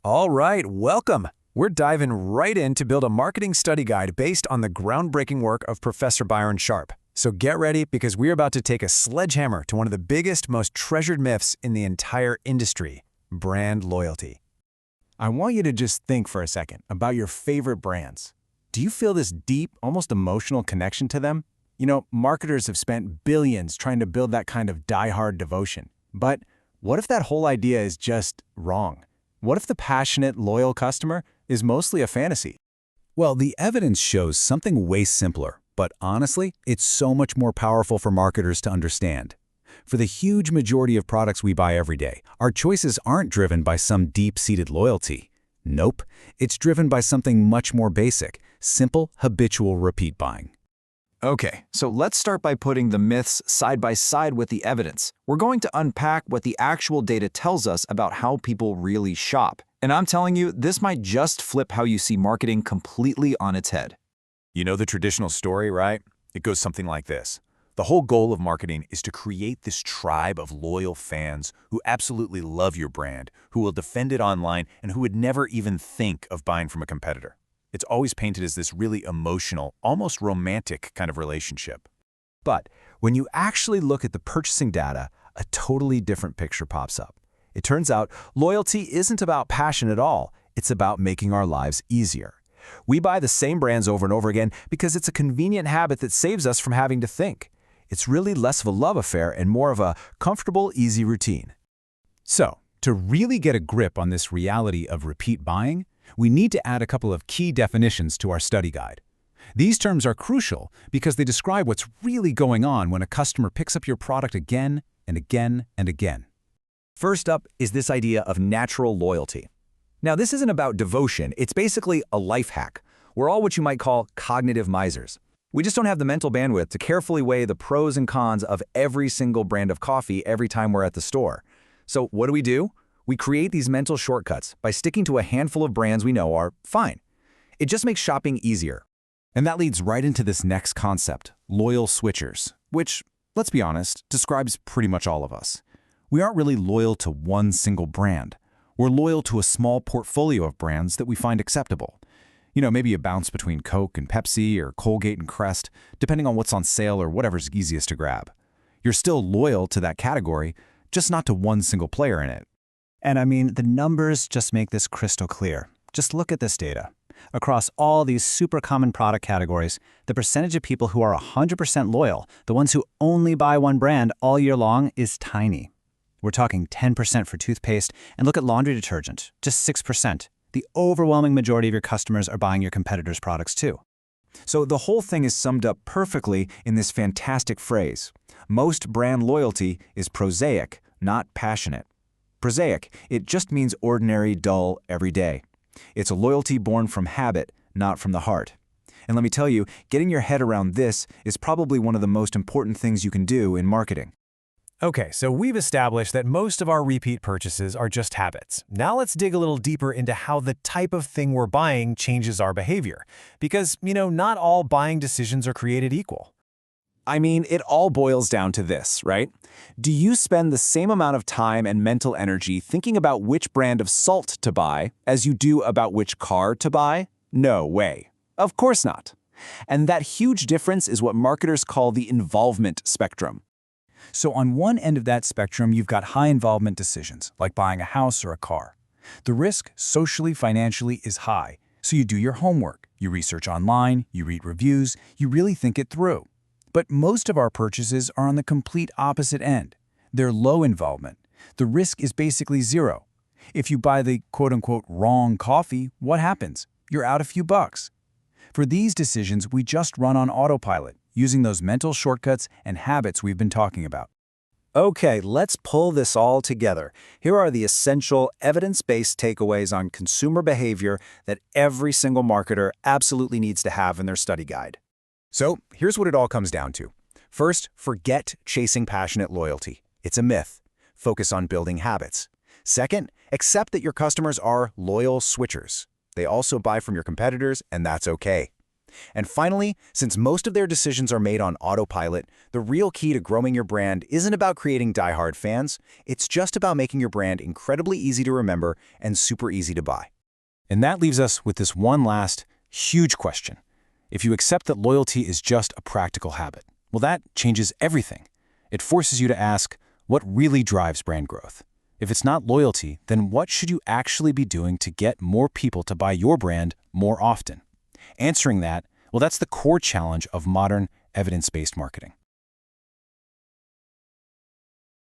All right, welcome. We're diving right in to build a marketing study guide based on the groundbreaking work of Professor Byron Sharp. So get ready because we're about to take a sledgehammer to one of the biggest, most treasured myths in the entire industry, brand loyalty. I want you to just think for a second about your favorite brands. Do you feel this deep, almost emotional connection to them? You know, marketers have spent billions trying to build that kind of die-hard devotion. But what if that whole idea is just wrong? What if the passionate, loyal customer is mostly a fantasy? Well, the evidence shows something way simpler, but honestly, it's so much more powerful for marketers to understand. For the huge majority of products we buy every day, our choices aren't driven by some deep-seated loyalty. Nope, it's driven by something much more basic, simple, habitual repeat buying. Okay, so let's start by putting the myths side by side with the evidence. We're going to unpack what the actual data tells us about how people really shop. And I'm telling you, this might just flip how you see marketing completely on its head. You know the traditional story, right? It goes something like this. The whole goal of marketing is to create this tribe of loyal fans who absolutely love your brand, who will defend it online, and who would never even think of buying from a competitor. It's always painted as this really emotional, almost romantic kind of relationship. But when you actually look at the purchasing data, a totally different picture pops up. It turns out loyalty isn't about passion at all. It's about making our lives easier. We buy the same brands over and over again because it's a convenient habit that saves us from having to think. It's really less of a love affair and more of a comfortable, easy routine. So, to really get a grip on this reality of repeat buying, we need to add a couple of key definitions to our study guide. These terms are crucial because they describe what's really going on when a customer picks up your product again and again and again. First up is this idea of natural loyalty. Now, this isn't about devotion. It's basically a life hack. We're all what you might call cognitive misers. We just don't have the mental bandwidth to carefully weigh the pros and cons of every single brand of coffee every time we're at the store. So what do? We create these mental shortcuts by sticking to a handful of brands we know are fine. It just makes shopping easier. And that leads right into this next concept, loyal switchers, which, let's be honest, describes pretty much all of us. We aren't really loyal to one single brand. We're loyal to a small portfolio of brands that we find acceptable. You know, maybe a bounce between Coke and Pepsi or Colgate and Crest, depending on what's on sale or whatever's easiest to grab. You're still loyal to that category, just not to one single player in it. And I mean, the numbers just make this crystal clear. Just look at this data. Across all these super common product categories, the percentage of people who are 100% loyal, the ones who only buy one brand all year long, is tiny. We're talking 10% for toothpaste, and look at laundry detergent, just 6%. The overwhelming majority of your customers are buying your competitors' products too. So the whole thing is summed up perfectly in this fantastic phrase. Most brand loyalty is prosaic, not passionate. Prosaic, it just means ordinary, dull, everyday. It's a loyalty born from habit, not from the heart. And let me tell you, getting your head around this is probably one of the most important things you can do in marketing. Okay, so we've established that most of our repeat purchases are just habits. Now let's dig a little deeper into how the type of thing we're buying changes our behavior. Because, not all buying decisions are created equal. I mean, it all boils down to this, right? Do you spend the same amount of time and mental energy thinking about which brand of salt to buy as you do about which car to buy? No way. Of course not. And that huge difference is what marketers call the involvement spectrum. So on one end of that spectrum, you've got high involvement decisions, like buying a house or a car. The risk, socially, financially, is high. So you do your homework, you research online, you read reviews, you really think it through. But most of our purchases are on the complete opposite end. They're low involvement. The risk is basically zero. If you buy the quote-unquote wrong coffee, what happens? You're out a few bucks. For these decisions, we just run on autopilot, using those mental shortcuts and habits we've been talking about. Okay, let's pull this all together. Here are the essential evidence-based takeaways on consumer behavior that every single marketer absolutely needs to have in their study guide. So here's what it all comes down to. First, forget chasing passionate loyalty. It's a myth. Focus on building habits. Second, accept that your customers are loyal switchers. They also buy from your competitors, and that's okay. And finally, since most of their decisions are made on autopilot, the real key to growing your brand isn't about creating diehard fans, it's just about making your brand incredibly easy to remember and super easy to buy. And that leaves us with this one last, huge question. If you accept that loyalty is just a practical habit, well, that changes everything. It forces you to ask, what really drives brand growth? If it's not loyalty, then what should you actually be doing to get more people to buy your brand more often? Answering that, well, that's the core challenge of modern evidence-based marketing.